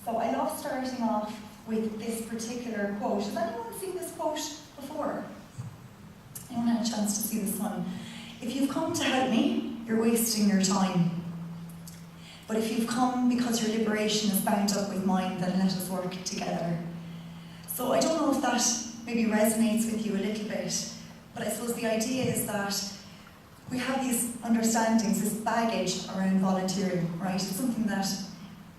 So I love starting off with this particular quote. Has anyone seen this quote before? Anyone had a chance to see this one? If you've come to help me, you're wasting your time. But if you've come because your liberation is bound up with mine, then let us work together. So I don't know if that maybe resonates with you a little bit, but I suppose the idea is that we have these understandings, this baggage around volunteering, right? It's something that,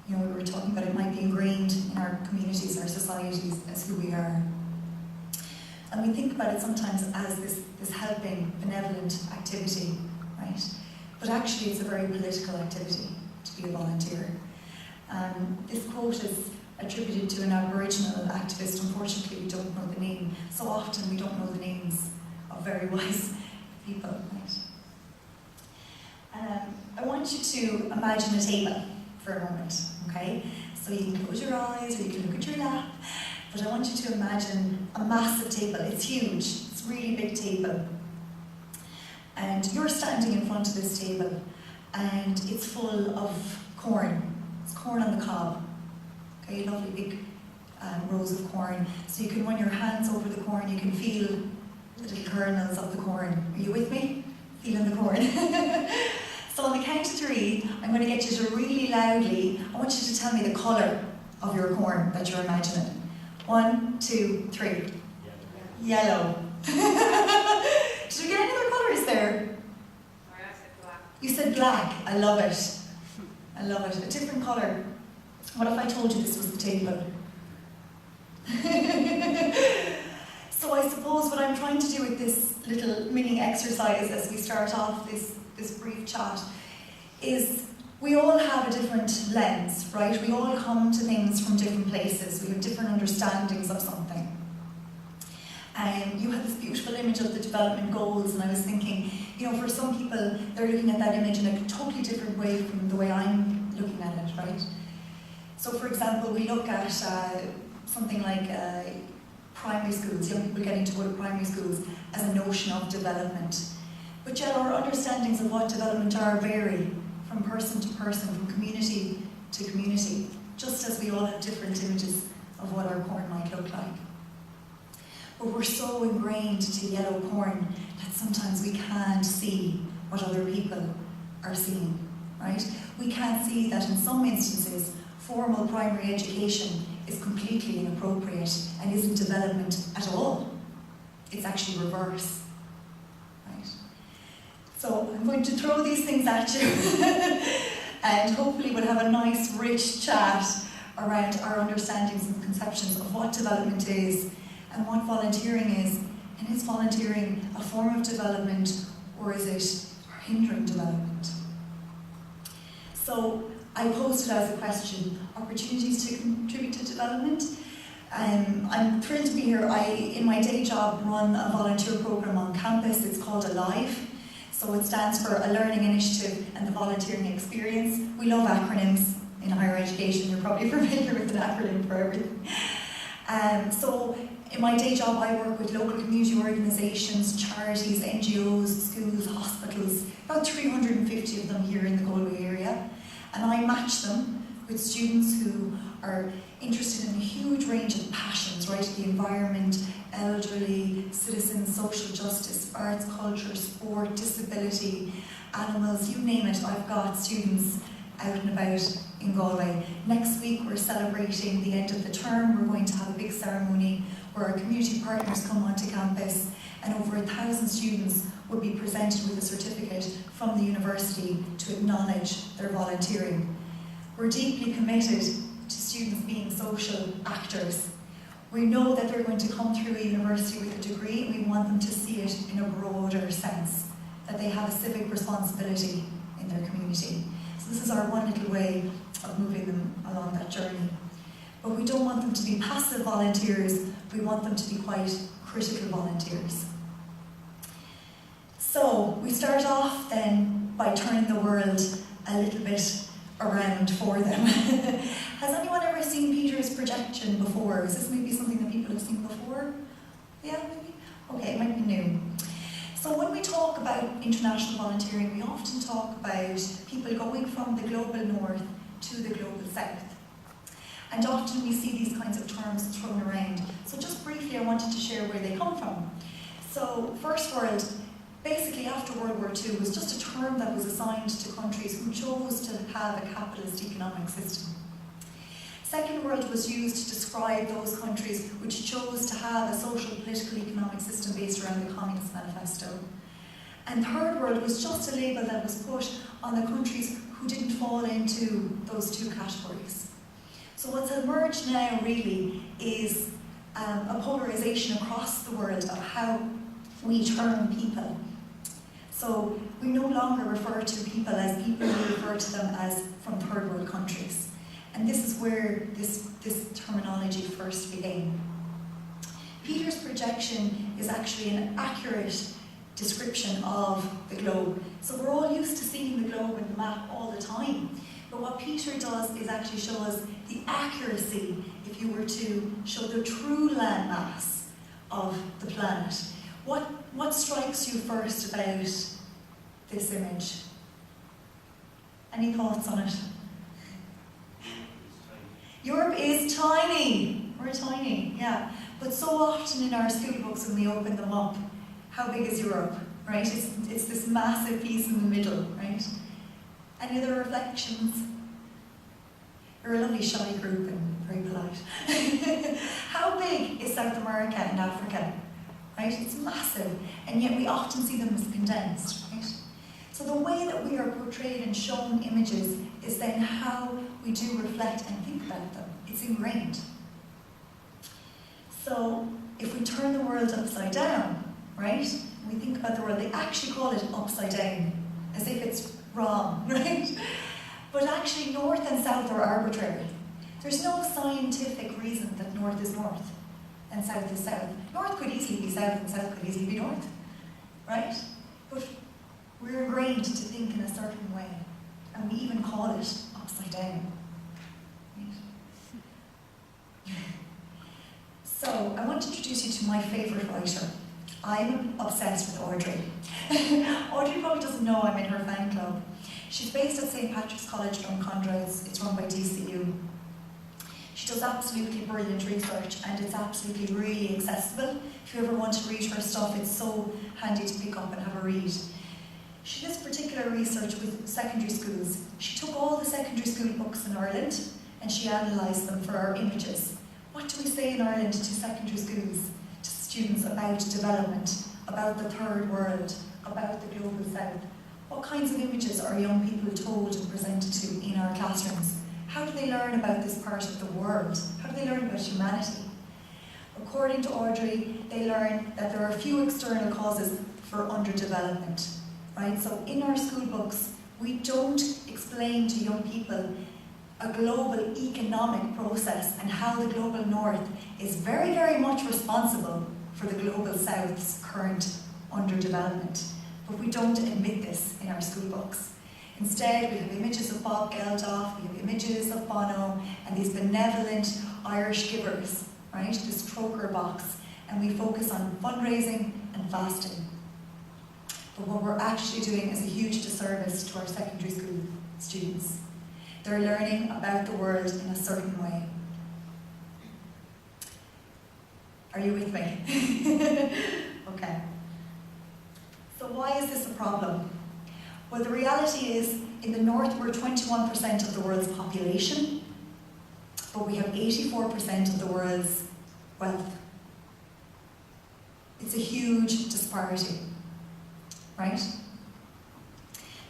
we were talking about, it might be ingrained in our communities, our societies, as who we are. And we think about it sometimes as this helping, benevolent activity, right? But actually it's a very political activity to be a volunteer. This quote is attributed to an Aboriginal activist. Unfortunately, we don't know the name. So often we don't know the names of very wise people, right? I want you to imagine a table for a moment, okay? So you can close your eyes or you can look at your lap, but I want you to imagine a massive table. It's huge, it's a really big table. And you're standing in front of this table and it's full of corn. It's corn on the cob, okay? Lovely big rows of corn. So you can run your hands over the corn, you can feel the little kernels of the corn. Are you with me? Feeling the corn. So on the count of 3, I'm going to get you to really loudly, I want you to tell me the colour of your corn that you're imagining. 1, 2, 3. Yellow. Did we get any other colours there? Sorry, I said black. You said black. I love it. I love it. A different colour. What if I told you this was the table? So I suppose what I'm trying to do with this little mini exercise as we start off this brief chat is we all have a different lens, right? We all come to things from different places. We have different understandings of something. And you had this beautiful image of the development goals, and I was thinking, for some people, they're looking at that image in a totally different way from the way I'm looking at it, right? So for example, we look at something like primary schools, young people getting to go to primary schools as a notion of development. But yet our understandings of what development are vary from person to person, from community to community, just as we all have different images of what our corn might look like. But we're so ingrained to yellow corn that sometimes we can't see what other people are seeing, right? We can't see that in some instances, formal primary education is completely inappropriate and isn't development at all. It's actually reverse, right? So I'm going to throw these things at you and hopefully we'll have a nice rich chat around our understandings and conceptions of what development is and what volunteering is. And is volunteering a form of development or is it hindering development? So I posed it as a question, opportunities to contribute to development. I'm thrilled to be here. I, in my day job, run a volunteer program on campus. It's called ALIVE. So it stands for a learning initiative and the volunteering experience. We love acronyms in higher education. You're probably familiar with an acronym for everything. So in my day job, I work with local community organisations, charities, NGOs, schools, hospitals, about 350 of them here in the Galway area. And I match them with students who are interested in a huge range of passions, right? The environment, elderly, citizens, social justice, arts, culture, sport, disability, animals, you name it. I've got students out and about in Galway. Next week we're celebrating the end of the term. We're going to have a big ceremony where our community partners come onto campus and over 1,000 students will be presented with a certificate from the university to acknowledge their volunteering. We're deeply committed to students being social actors. We know that they're going to come through a university with a degree and we want them to see it in a broader sense, that they have a civic responsibility in their community. So this is our one little way of moving them along that journey. But we don't want them to be passive volunteers, we want them to be quite critical volunteers. So we start off then by turning the world a little bit around for them. Has anyone ever seen Peter's projection before? Is this maybe something that people have seen before? Yeah, maybe? Okay, it might be new. So when we talk about international volunteering, we often talk about people going from the global north to the global south. And often we see these kinds of terms thrown around. So just briefly, I wanted to share where they come from. So, First World, basically after World War II, was just a term that was assigned to countries who chose to have a capitalist economic system. Second World was used to describe those countries which chose to have a social, political, economic system based around the Communist Manifesto. And Third World was just a label that was put on the countries who didn't fall into those two categories. So what's emerged now really is a polarisation across the world of how we term people. So we no longer refer to people as people, we refer to them as from third world countries. And this is where this terminology first began. Peter's projection is actually an accurate description of the globe. So we're all used to seeing the globe and the map all the time. But what Peter does is actually show us the accuracy, if you were to show the true landmass of the planet. What strikes you first about this image? Any thoughts on it? Europe is tiny. We're tiny, yeah. But so often in our school books when we open them up, how big is Europe, right? It's this massive piece in the middle, right? Any other reflections? You're a lovely shy group and very polite. How big is South America and Africa? Right? It's massive, and yet we often see them as condensed, right? So the way that we are portrayed and shown images is then how we do reflect and think about them. It's ingrained. So if we turn the world upside down, right? We think about the world, they actually call it upside down, as if it's wrong, right? But actually north and south are arbitrary. There's no scientific reason that north is north and south is south. North could easily be south and south could easily be north, right? But we're ingrained to think in a certain way, and we even call it upside down. Right? So, I want to introduce you to my favourite writer. I'm obsessed with Audrey. Audrey probably doesn't know I'm in her fan club. She's based at St. Patrick's College, Drumcondra. It's run by DCU. She does absolutely brilliant research, and it's absolutely really accessible. If you ever want to read her stuff, it's so handy to pick up and have a read. She does particular research with secondary schools. She took all the secondary school books in Ireland and she analysed them for our images. What do we say in Ireland to secondary schools, to students about development, about the third world, about the global south? What kinds of images are young people told and presented to in our classrooms? How do they learn about this part of the world? How do they learn about humanity? According to Audrey, they learn that there are few external causes for underdevelopment. Right? So in our school books, we don't explain to young people a global economic process and how the global north is very, very much responsible for the global south's current underdevelopment. But we don't admit this in our school books. Instead, we have images of Bob Geldof, we have images of Bono, and these benevolent Irish givers, right? This troker box, and we focus on fundraising and fasting. But what we're actually doing is a huge disservice to our secondary school students. They're learning about the world in a certain way. Are you with me? Okay. So why is this a problem? Well, the reality is, in the north we're 21% of the world's population, but we have 84% of the world's wealth. It's a huge disparity. Right?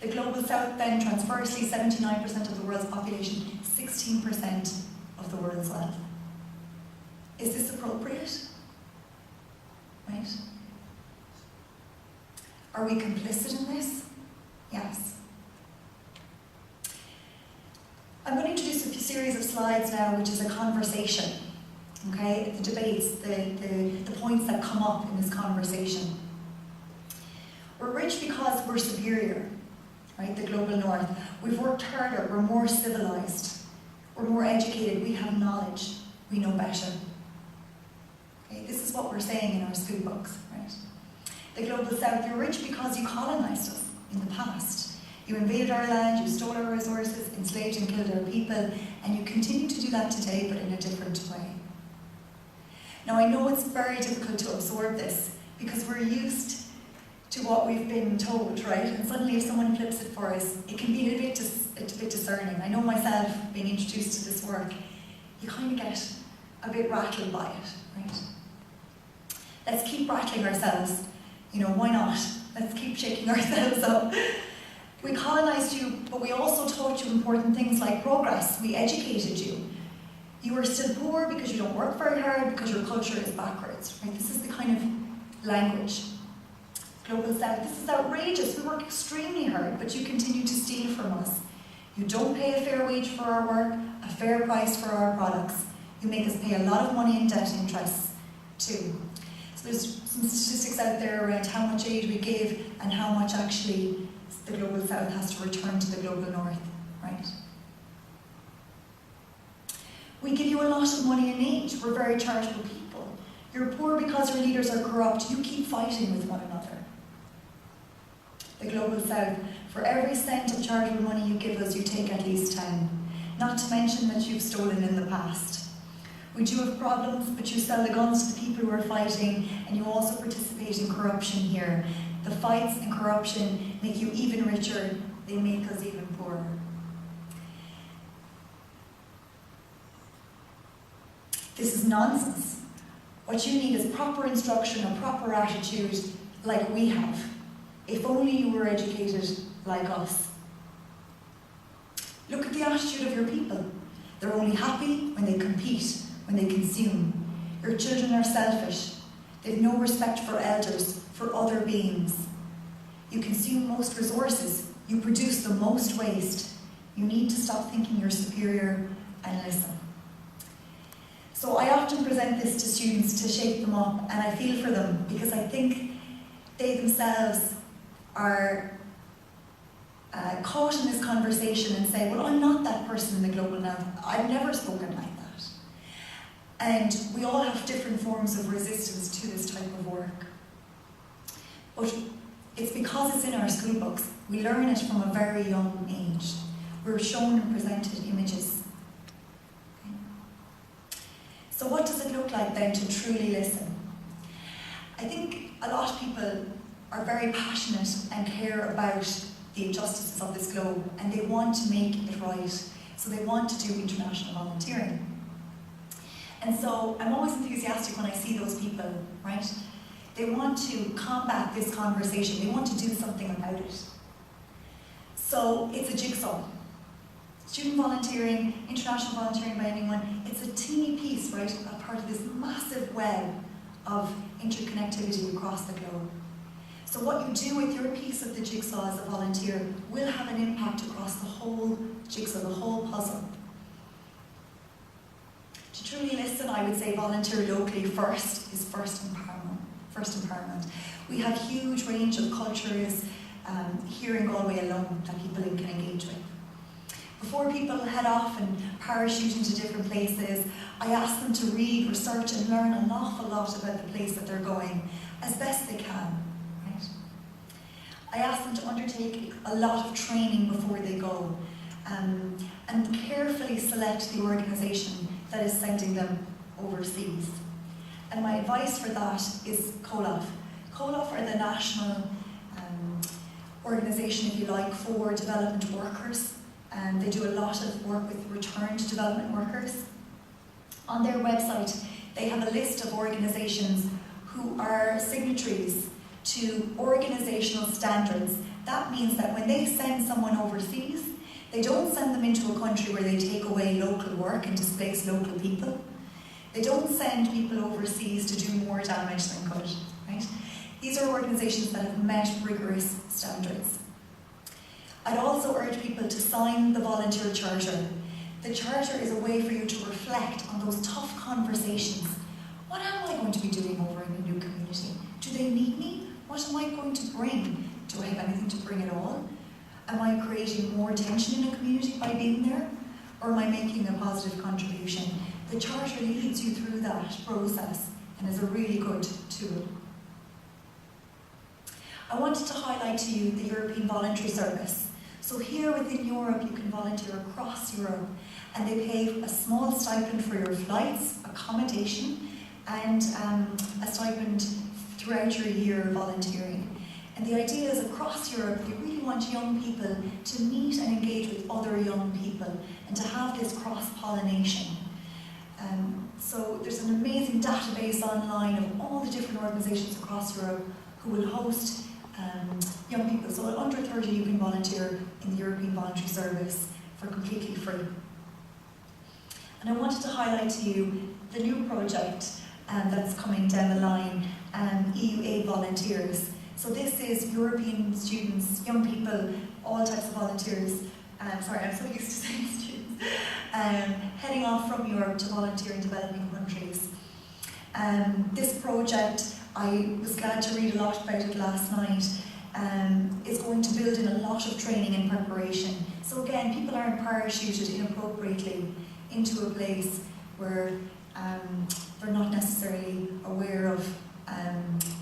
The global south then, transversely, 79% of the world's population, 16% of the world's wealth. Is this appropriate? Right? Are we complicit in this? Yes. I'm going to introduce a series of slides now, which is a conversation. Okay? The debates, the points that come up in this conversation. We're rich because we're superior, right? The global north. We've worked harder, we're more civilized, we're more educated, we have knowledge, we know better. Okay, this is what we're saying in our school books, right? The global south, you're rich because you colonized us in the past. You invaded our land, you stole our resources, enslaved and killed our people, and you continue to do that today, but in a different way. Now, I know it's very difficult to absorb this because we're used to what we've been told, right? And suddenly if someone flips it for us, it can be a bit discerning. I know myself, being introduced to this work, you kind of get a bit rattled by it, right? Let's keep rattling ourselves. You know, why not? Let's keep shaking ourselves up. We colonised you, but we also taught you important things like progress. We educated you. You are still poor because you don't work very hard, because your culture is backwards, right? This is the kind of language. Global South, this is outrageous. We work extremely hard, but you continue to steal from us. You don't pay a fair wage for our work, a fair price for our products. You make us pay a lot of money in debt interests, too. So there's some statistics out there around how much aid we give and how much actually the Global South has to return to the Global North, right? We give you a lot of money in aid. We're very charitable people. You're poor because your leaders are corrupt. You keep fighting with one another. The Global South, for every cent of charitable money you give us, you take at least 10. Not to mention that you've stolen in the past. We do have problems, but you sell the guns to the people who are fighting, and you also participate in corruption here. The fights and corruption make you even richer, they make us even poorer. This is nonsense. What you need is proper instruction, a proper attitude like we have. If only you were educated like us. Look at the attitude of your people. They're only happy when they compete, when they consume. Your children are selfish. They've no respect for elders, for other beings. You consume most resources. You produce the most waste. You need to stop thinking you're superior and listen. So I often present this to students to shake them up, and I feel for them because I think they themselves are caught in this conversation and say, well, I'm not that person in the global north. I've never spoken like that. And we all have different forms of resistance to this type of work. But it's because it's in our school books. We learn it from a very young age. We're shown and presented images. Okay. So what does it look like then to truly listen? I think a lot of people are very passionate and care about the injustices of this globe, and they want to make it right. So they want to do international volunteering. And so I'm always enthusiastic when I see those people, right? They want to combat this conversation. They want to do something about it. So it's a jigsaw. Student volunteering, international volunteering by anyone, it's a teeny piece, right? A part of this massive web of interconnectivity across the globe. So what you do with your piece of the jigsaw as a volunteer will have an impact across the whole jigsaw, the whole puzzle. To truly listen, I would say volunteer locally first is first empowerment. We have a huge range of cultures here in Galway alone that people can engage with. Before people head off and parachute into different places, I ask them to read, research and learn an awful lot about the place that they're going as best they can. I ask them to undertake a lot of training before they go and carefully select the organisation that is sending them overseas. And my advice for that is COLAF. COLAF are the national organisation, if you like, for development workers, and they do a lot of work with returned development workers. On their website, they have a list of organisations who are signatories to organisational standards. That means that when they send someone overseas, they don't send them into a country where they take away local work and displace local people. They don't send people overseas to do more damage than good, right? These are organisations that have met rigorous standards. I'd also urge people to sign the volunteer charter. The charter is a way for you to reflect on those tough conversations. What am I going to be doing over in a new community? Do they need me? What am I going to bring? Do I have anything to bring at all? Am I creating more tension in a community by being there? Or am I making a positive contribution? The charter leads you through that process and is a really good tool. I wanted to highlight to you the European Voluntary Service. So here within Europe, you can volunteer across Europe, and they pay a small stipend for your flights, accommodation, and a stipend throughout your year volunteering. And the idea is across Europe, they really want young people to meet and engage with other young people and to have this cross-pollination. So there's an amazing database online of all the different organisations across Europe who will host young people. So at under 30 you can volunteer in the European Voluntary Service for completely free. And I wanted to highlight to you the new project that's coming down the line, EU Volunteers. So this is European students, young people, all types of volunteers, sorry, I'm so used to saying students, heading off from Europe to volunteer in developing countries. This project, I was glad to read a lot about it last night, is going to build in a lot of training and preparation. So again, people aren't parachuted inappropriately into a place where they're not necessarily aware of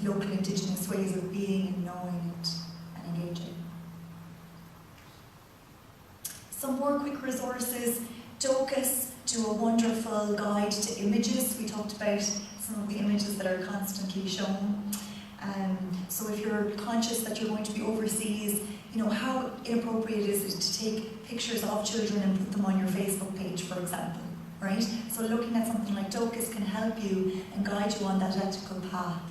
local Indigenous ways of being and knowing and engaging. Some more quick resources. Docus do a wonderful guide to images. We talked about some of the images that are constantly shown. So if you're conscious that you're going to be overseas, you know, how inappropriate is it to take pictures of children and put them on your Facebook page, for example, right? So looking at something like Docus can help you and guide you on that ethical path.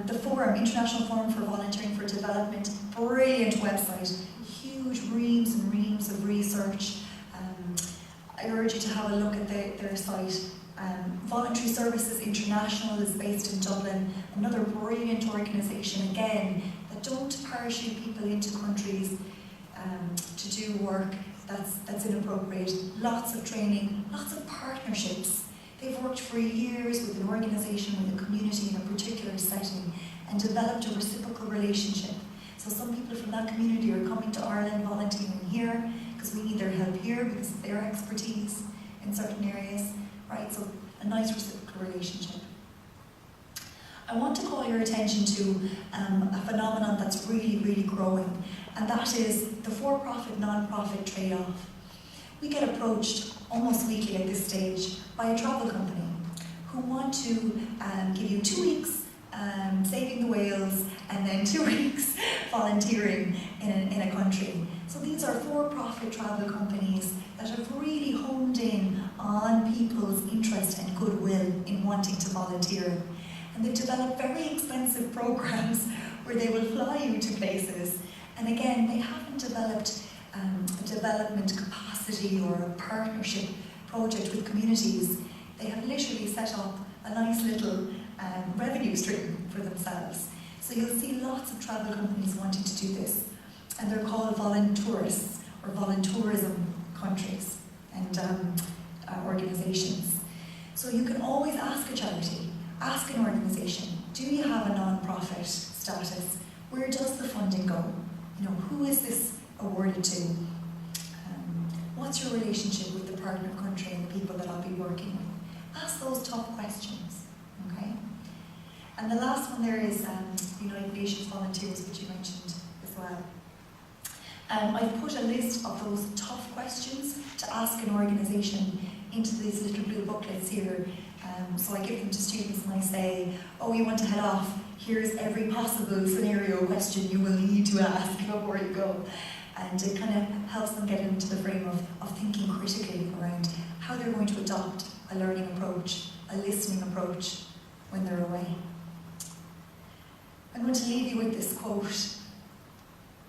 The Forum, International Forum for Volunteering for Development, brilliant website, huge reams and reams of research. I urge you to have a look at their site. Voluntary Services International is based in Dublin, another brilliant organisation, again, that don't parachute people into countries to do work that's inappropriate. Lots of training, lots of partnerships. They've worked for years with an organisation, with a community in a particular setting, and developed a reciprocal relationship. So some people from that community are coming to Ireland volunteering here, because we need their help here because of their expertise in certain areas, right? So a nice reciprocal relationship. I want to call your attention to a phenomenon that's really, really growing, and that is the for-profit, non-profit trade-off. We get approached almost weekly at this stage by a travel company who want to give you 2 weeks saving the whales and then 2 weeks volunteering in a country. So these are for-profit travel companies that have really honed in on people's interest and goodwill in wanting to volunteer. And they've developed very expensive programs where they will fly you to places. And again, they haven't developed a development capacity or a partnership project with communities. They have literally set up a nice little revenue stream for themselves. So you'll see lots of travel companies wanting to do this. And they're called voluntourists or voluntourism countries and organisations. So you can always ask a charity, ask an organisation, do you have a non-profit status? Where does the funding go? You know, who is this awarded to? What's your relationship with the partner country and the people that I'll be working with? Ask those tough questions, okay? And the last one there is United Nations Volunteers, which you mentioned as well. I've put a list of those tough questions to ask an organisation into these little blue booklets here. So I give them to students and I say, oh, you want to head off, here's every possible scenario question you will need to ask before you go. And it kind of helps them get into the frame of thinking critically around how they're going to adopt a learning approach, a listening approach when they're away. I'm going to leave you with this quote.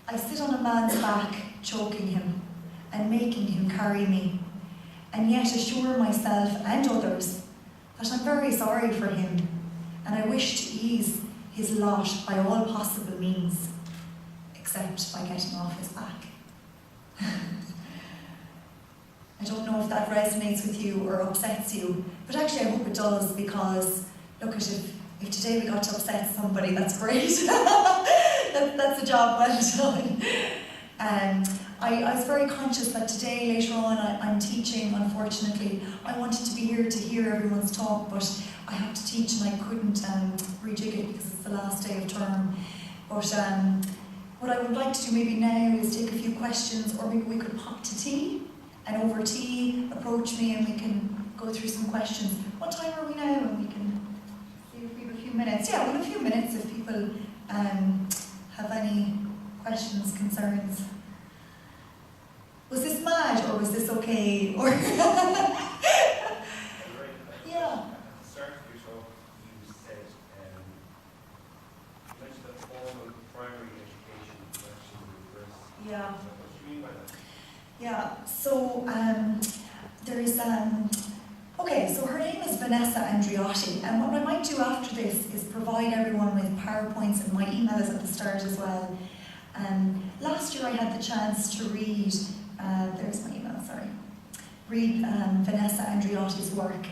I sit on a man's back, choking him and making him carry me, and yet assure myself and others that I'm very sorry for him, and I wish to ease his lot by all possible means, except by getting off his back. I don't know if that resonates with you or upsets you, but actually I hope it does, because look, if today we got to upset somebody, that's great. That's a job well done. I was very conscious that today, later on, I'm teaching, unfortunately. I wanted to be here to hear everyone's talk, but I have to teach and I couldn't rejig it because it's the last day of term. But what I would like to do maybe now is take a few questions, or maybe we could pop to tea, and over tea, approach me and we can go through some questions. What time are we now? And we can see if we have a few minutes. Yeah, we have a few minutes if people have any questions, concerns. Was this mad or was this okay? Or yeah. At the start of your talk, you said you mentioned that formal primary education is actually reversed. Yeah. So what do you mean by that? Yeah. So there's okay. So her name is Vanessa Andriotti, and what I might do after this is provide everyone with PowerPoints, and my email is at the start as well. Last year I had the chance to read. There's my email. Sorry. Read Vanessa Andriotti's work.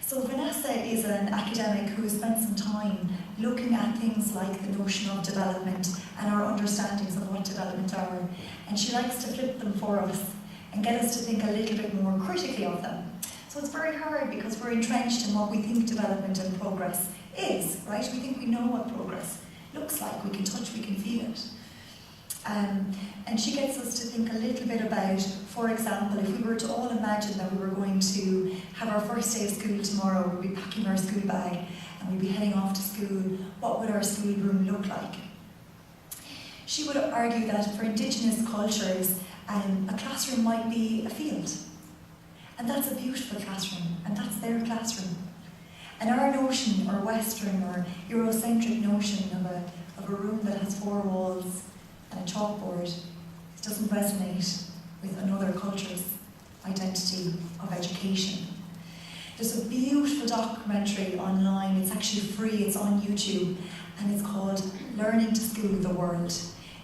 So Vanessa is an academic who has spent some time looking at things like the notion of development and our understandings of what development are. And she likes to flip them for us and get us to think a little bit more critically of them. So it's very hard because we're entrenched in what we think development and progress is, right? We think we know what progress looks like. We can touch, we can feel it. And she gets us to think a little bit about, for example, if we were to all imagine that we were going to have our first day of school tomorrow, we'd be packing our school bag and we'd be heading off to school, what would our school room look like? She would argue that for Indigenous cultures, a classroom might be a field. And that's a beautiful classroom, and that's their classroom. And our notion, or Western or Eurocentric notion of a room that has four walls and a chalkboard, doesn't resonate with another culture's identity of education. There's a beautiful documentary online, it's actually free, it's on YouTube, and it's called Learning to School the World.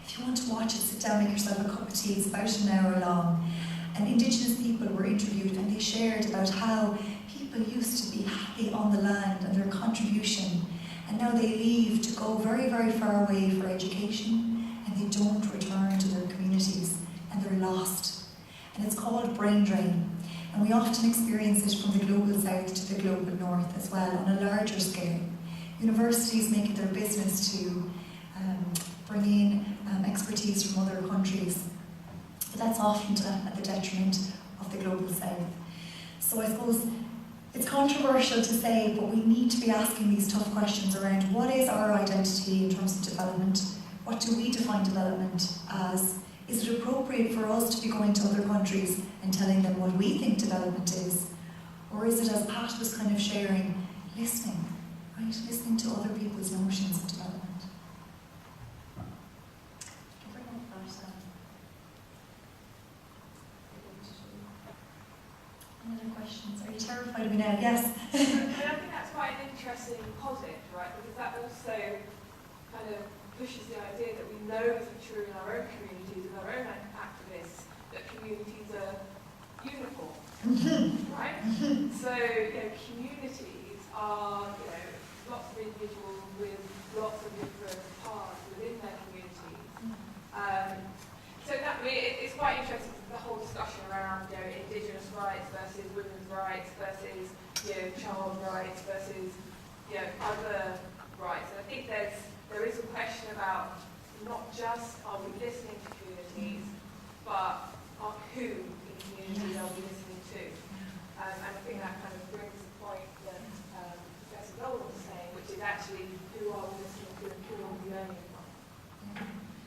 If you want to watch it, sit down, make yourself a cup of tea, it's about an hour long. And Indigenous people were interviewed and they shared about how people used to be happy on the land and their contribution, and now they leave to go very, very far away for education, and they don't return to their communities, and they're lost. And it's called brain drain. And we often experience it from the global south to the global north as well, on a larger scale. Universities make it their business to bring in expertise from other countries. But that's often at the detriment of the global south. So I suppose it's controversial to say, but we need to be asking these tough questions around what is our identity in terms of development? What do we define development as? Is it appropriate for us to be going to other countries and telling them what we think development is? Or is it, as Pat was kind of sharing, listening, right? Listening to other people's notions of development. Any other questions? Are you terrified of me now? Yes. I think that's quite an interesting positive, right? Because that also kind of pushes the idea that we know is true in our own communities, in our own activists, that communities are uniform, right? So, communities are, lots of individuals with lots of different paths within their communities. So that it's quite interesting, the whole discussion around, Indigenous rights versus women's rights versus, child rights versus, other rights. And I think there is a question about not just are we listening to communities, but who in communities are we listening to? And I think that kind of brings the point that Professor Nolan was saying, which is actually who are we listening to and who are we learning from?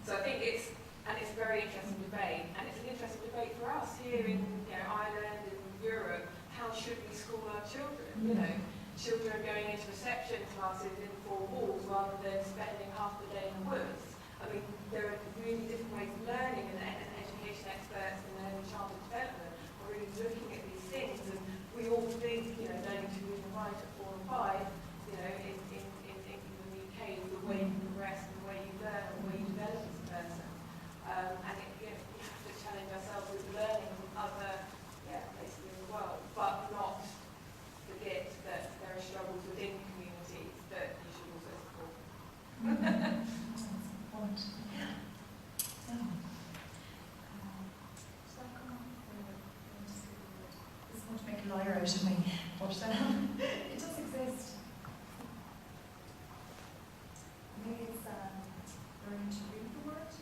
So I think it's a very interesting debate, and it's an interesting debate for us here in Ireland and Europe. How should we school our children? Children going into reception classes in four walls rather than spending half the day in the woods. I mean, there are really different ways of learning, and education experts and early childhood development are really looking at these things. And we all think, learning to read and write at 4 and 5, in the UK is the way you progress and the way you learn and the way you develop as a person. And we have to challenge ourselves with learning from other places in the world, but not forget that there are struggles within communities that you should also support. This is going to make a liar out of me, but it does exist. Maybe it's learning to read the word.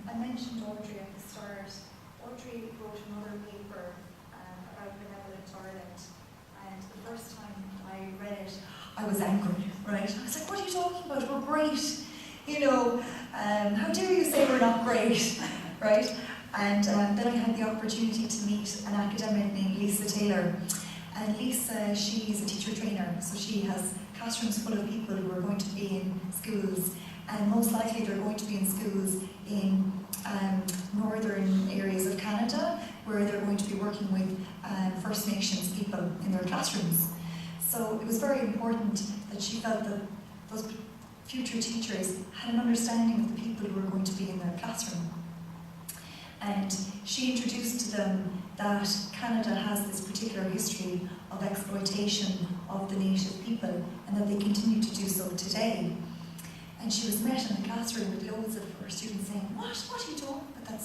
I mentioned Audrey at the start. Audrey wrote another paper about benevolent Ireland, and the first time I read it, I was angry, right? I was like, what are you talking about? We're great. You know, how dare you say we're not great, right? And then I had the opportunity to meet an academic named Lisa Taylor. And Lisa, she's a teacher trainer, so she has classrooms full of people who are going to be in schools, and most likely they're going to be in schools in northern areas of Canada, where they're going to be working with First Nations people in their classrooms. So it was very important that she felt that those future teachers had an understanding of the people who were going to be in their classroom. And she introduced to them that Canada has this particular history of exploitation of the native people, and that they continue to do so today. And she was met in the classroom with loads of her students saying, what are you doing? But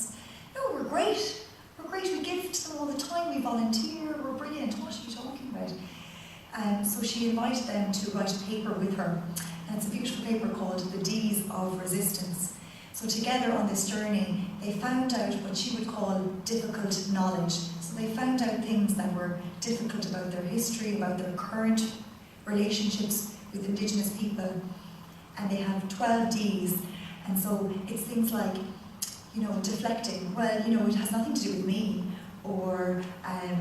no, we're great. We're great, we give to them all the time, we volunteer, we're brilliant, what are you talking about? So she invited them to write a paper with her, and it's a beautiful paper called The D's of Resistance. So together on this journey, they found out what she would call difficult knowledge. So they found out things that were difficult about their history, about their current relationships with Indigenous people. And they have 12 Ds. And so it's things like, deflecting. Well, it has nothing to do with me. Or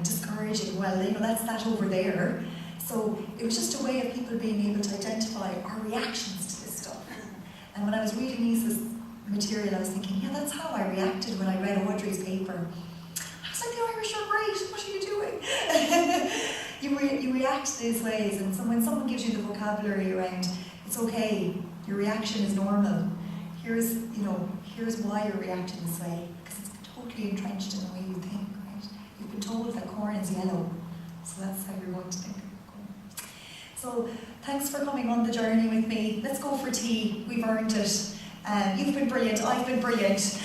discouraging. Well, that's that over there. So it was just a way of people being able to identify our reactions to this stuff. And when I was reading Lisa's material, I was thinking, yeah, that's how I reacted when I read Audrey's paper. I was like, the Irish are great, what are you doing? You react these ways, and so when someone gives you the vocabulary around, it's okay, your reaction is normal. Here's why you're reacting this way, because it's totally entrenched in the way you think, right? You've been told that corn is yellow, so that's how you're going to think. So thanks for coming on the journey with me. Let's go for tea, we've earned it. You've been brilliant, I've been brilliant.